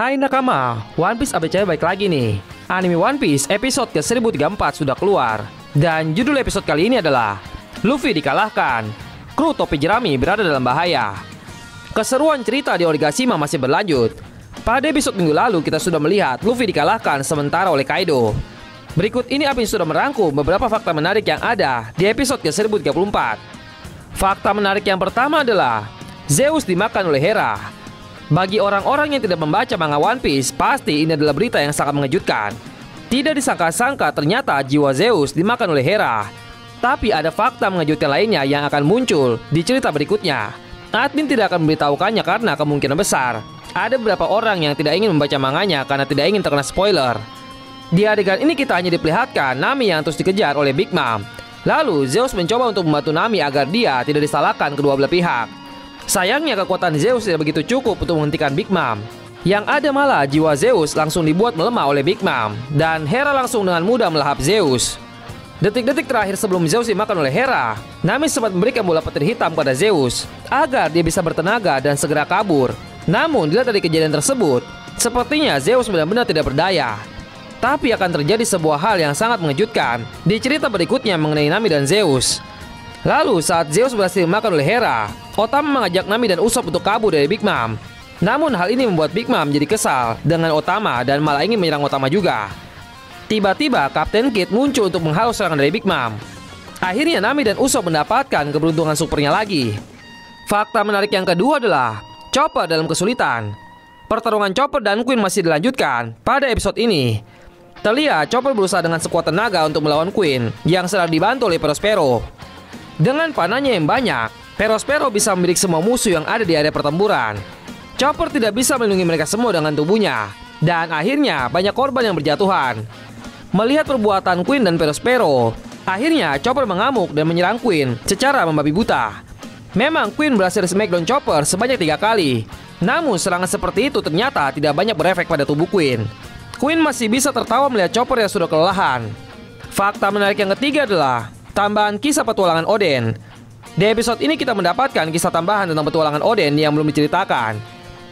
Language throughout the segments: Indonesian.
Hai nakama, One Piece ABCD baik lagi nih. Anime One Piece episode ke-1034 sudah keluar. Dan judul episode kali ini adalah Luffy dikalahkan, kru topi jerami berada dalam bahaya. Keseruan cerita di Onigashima masih berlanjut. Pada episode minggu lalu kita sudah melihat Luffy dikalahkan sementara oleh Kaido. Berikut ini Apin sudah merangkum beberapa fakta menarik yang ada di episode ke-1034. Fakta menarik yang pertama adalah Zeus dimakan oleh Hera. Bagi orang-orang yang tidak membaca manga One Piece, pasti ini adalah berita yang sangat mengejutkan. Tidak disangka-sangka ternyata jiwa Zeus dimakan oleh Hera. Tapi ada fakta mengejutkan lainnya yang akan muncul di cerita berikutnya. Admin tidak akan memberitahukannya karena kemungkinan besar ada beberapa orang yang tidak ingin membaca manganya karena tidak ingin terkena spoiler. Di adegan ini kita hanya diperlihatkan Nami yang terus dikejar oleh Big Mom. Lalu Zeus mencoba untuk membantu Nami agar dia tidak disalahkan kedua belah pihak. Sayangnya kekuatan Zeus tidak begitu cukup untuk menghentikan Big Mom. Yang ada malah jiwa Zeus langsung dibuat melemah oleh Big Mom. Dan Hera langsung dengan mudah melahap Zeus. Detik-detik terakhir sebelum Zeus dimakan oleh Hera, Nami sempat memberikan bola petir hitam pada Zeus agar dia bisa bertenaga dan segera kabur. Namun dilihat dari kejadian tersebut, sepertinya Zeus benar-benar tidak berdaya. Tapi akan terjadi sebuah hal yang sangat mengejutkan di cerita berikutnya mengenai Nami dan Zeus. Lalu saat Zeus berhasil dimakan oleh Hera, Otama mengajak Nami dan Usopp untuk kabur dari Big Mom. Namun hal ini membuat Big Mom jadi kesal dengan Otama dan malah ingin menyerang Otama juga. Tiba-tiba Kapten Kid muncul untuk menghalau serangan dari Big Mom. Akhirnya Nami dan Usopp mendapatkan keberuntungan supernya lagi. Fakta menarik yang kedua adalah Chopper dalam kesulitan. Pertarungan Chopper dan Queen masih dilanjutkan pada episode ini. Terlihat Chopper berusaha dengan sekuat tenaga untuk melawan Queen yang sedang dibantu oleh Perospero. Dengan panahnya yang banyak, Perospero bisa membidik semua musuh yang ada di area pertempuran. Chopper tidak bisa melindungi mereka semua dengan tubuhnya. Dan akhirnya banyak korban yang berjatuhan. Melihat perbuatan Queen dan Perospero, akhirnya Chopper mengamuk dan menyerang Queen secara membabi buta. Memang Queen berhasil smackdown Chopper sebanyak 3 kali. Namun serangan seperti itu ternyata tidak banyak berefek pada tubuh Queen. Queen masih bisa tertawa melihat Chopper yang sudah kelelahan. Fakta menarik yang ketiga adalah tambahan kisah petualangan Oden. Di episode ini kita mendapatkan kisah tambahan tentang petualangan Oden yang belum diceritakan.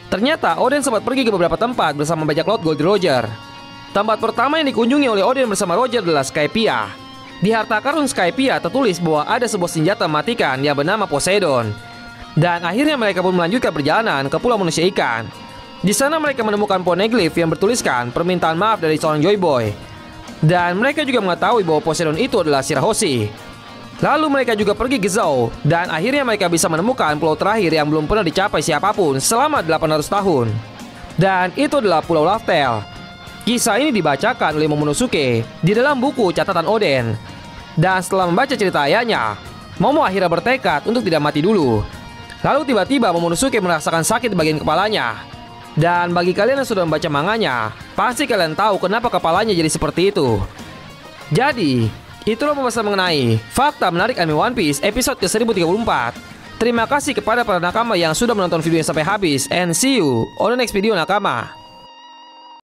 Ternyata Oden sempat pergi ke beberapa tempat bersama bajak laut Goldie Roger. Tempat pertama yang dikunjungi oleh Oden bersama Roger adalah Skypiea. Di harta karun Skypiea tertulis bahwa ada sebuah senjata mematikan yang bernama Poseidon. Dan akhirnya mereka pun melanjutkan perjalanan ke Pulau Manusia Ikan. Di sana mereka menemukan poneglyph yang bertuliskan permintaan maaf dari seorang Joy Boy. Dan mereka juga mengetahui bahwa Poseidon itu adalah Shirahoshi. Lalu mereka juga pergi ke Zou. Dan akhirnya mereka bisa menemukan pulau terakhir yang belum pernah dicapai siapapun selama 800 tahun. Dan itu adalah Pulau Laftel. Kisah ini dibacakan oleh Momonosuke di dalam buku catatan Oden. Dan setelah membaca cerita ayahnya, Momo akhirnya bertekad untuk tidak mati dulu. Lalu tiba-tiba Momonosuke merasakan sakit di bagian kepalanya. Dan bagi kalian yang sudah membaca manganya, pasti kalian tahu kenapa kepalanya jadi seperti itu. Jadi, itulah pembahasan mengenai fakta menarik anime One Piece episode ke-1034. Terima kasih kepada para nakama yang sudah menonton videonya sampai habis. And see you on the next video nakama.